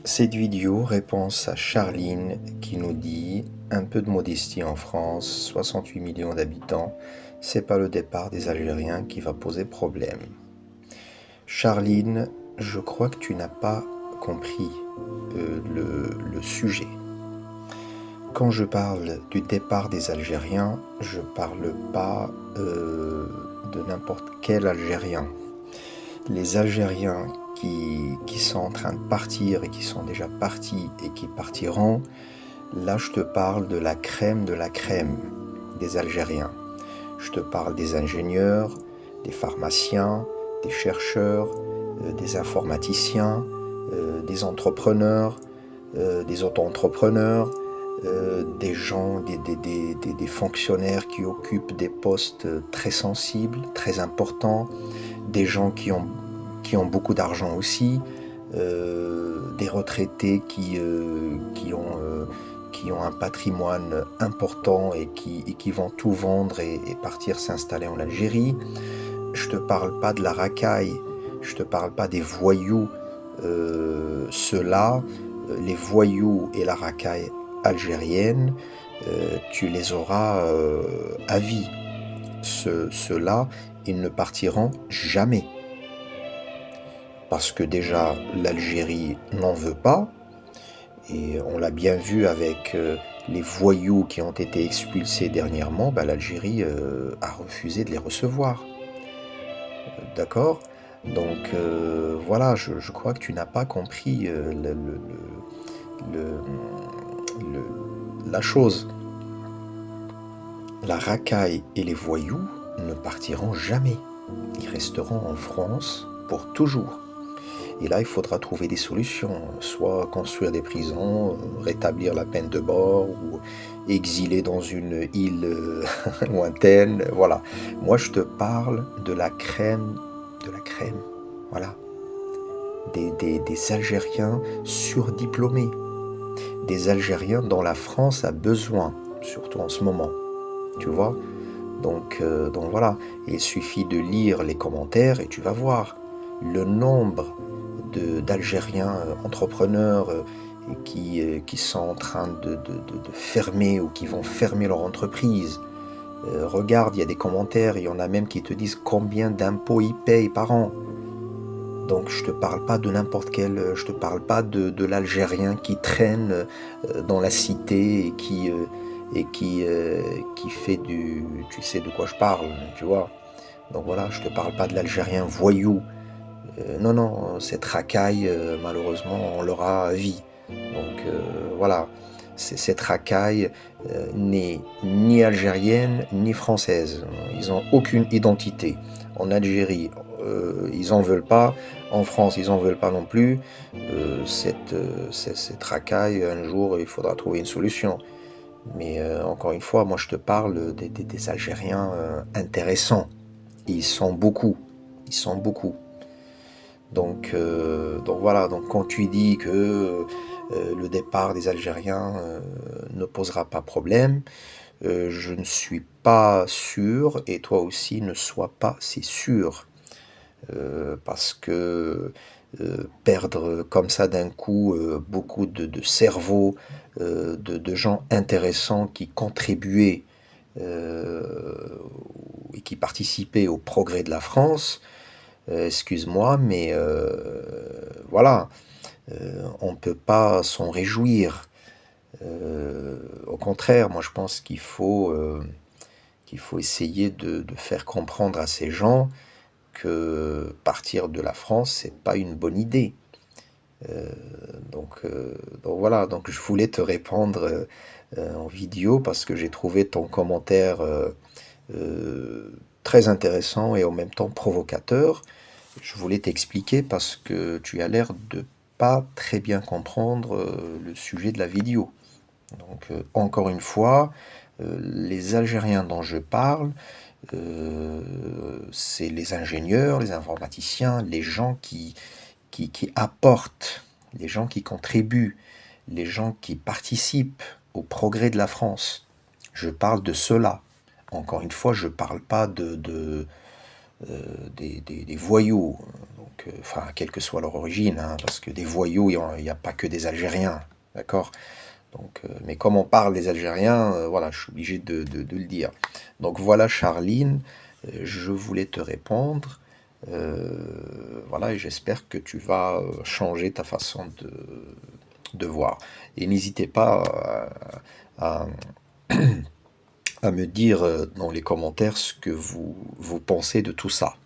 Cette vidéo réponse à Charline qui nous dit un peu de modestie en France, 68 millions d'habitants, c'est pas le départ des Algériens qui va poser problème. Charline, je crois que tu n'as pas compris le sujet. Quand je parle du départ des Algériens, je parle pas de n'importe quel Algérien. Les Algériens qui sont en train de partir et qui sont déjà partis et qui partiront, là je te parle de la crème des Algériens. Je te parle des ingénieurs, des pharmaciens, des chercheurs, des informaticiens, des entrepreneurs, des auto-entrepreneurs, des gens, des fonctionnaires qui occupent des postes très sensibles, très importants, des gens qui ont beaucoup d'argent aussi, des retraités qui ont un patrimoine important et qui vont tout vendre et partir s'installer en Algérie. Je te parle pas de la racaille, je te parle pas des voyous. Ceux-là, les voyous et la racaille algérienne, tu les auras à vie. Ceux-là, ils ne partiront jamais. Parce que déjà, l'Algérie n'en veut pas, et on l'a bien vu avec les voyous qui ont été expulsés dernièrement, l'Algérie a refusé de les recevoir. D'accord? Donc voilà, je crois que tu n'as pas compris le- la chose. La racaille et les voyous ne partiront jamais. Ils resteront en France pour toujours. Et là, il faudra trouver des solutions, soit construire des prisons, rétablir la peine de mort, ou exiler dans une île lointaine, voilà. Moi, je te parle de la crème, voilà. Des Algériens surdiplômés, des Algériens dont la France a besoin, surtout en ce moment, tu vois. Donc voilà, il suffit de lire les commentaires et tu vas voir le nombre d'Algériens entrepreneurs qui sont en train de fermer ou qui vont fermer leur entreprise. Regarde, il y a des commentaires, il y en a même qui te disent combien d'impôts ils payent par an. Donc je te parle pas de n'importe quel, je te parle pas de l'Algérien qui traîne dans la cité et qui fait du... Tu sais de quoi je parle, tu vois. Donc voilà, je te parle pas de l'Algérien voyou. Non, non, cette racaille, malheureusement, on l'aura à vie. Donc voilà, cette racaille n'est ni algérienne ni française. Ils n'ont aucune identité. En Algérie, ils en veulent pas. En France, ils en veulent pas non plus. Cette racaille, un jour, il faudra trouver une solution. Mais encore une fois, moi je te parle des Algériens intéressants. Ils sont beaucoup. Ils sont beaucoup. Donc voilà, donc quand tu dis que le départ des Algériens ne posera pas problème, je ne suis pas sûr, et toi aussi ne sois pas si sûr, parce que perdre comme ça d'un coup beaucoup de cerveaux, de gens intéressants qui contribuaient et qui participaient au progrès de la France, excuse-moi, mais voilà, on ne peut pas s'en réjouir. Au contraire, moi je pense qu'il faut essayer de faire comprendre à ces gens que partir de la France, c'est pas une bonne idée. Euh, donc voilà, donc je voulais te répondre en vidéo parce que j'ai trouvé ton commentaire très intéressant et en même temps provocateur. Je voulais t'expliquer parce que tu as l'air de pas très bien comprendre le sujet de la vidéo. Donc encore une fois, les Algériens dont je parle, c'est les ingénieurs, les informaticiens, les gens qui apportent, les gens qui contribuent, les gens qui participent au progrès de la France. Je parle de cela. Encore une fois, je ne parle pas des voyous, donc, enfin, quelle que soit leur origine, hein, parce que des voyous, il n'y a pas que des Algériens, d'accord? Donc, mais comme on parle des Algériens, voilà, je suis obligé de le dire. Donc voilà, Charline, je voulais te répondre. Voilà, et j'espère que tu vas changer ta façon de voir. Et n'hésitez pas à, à me dire dans les commentaires ce que vous pensez de tout ça.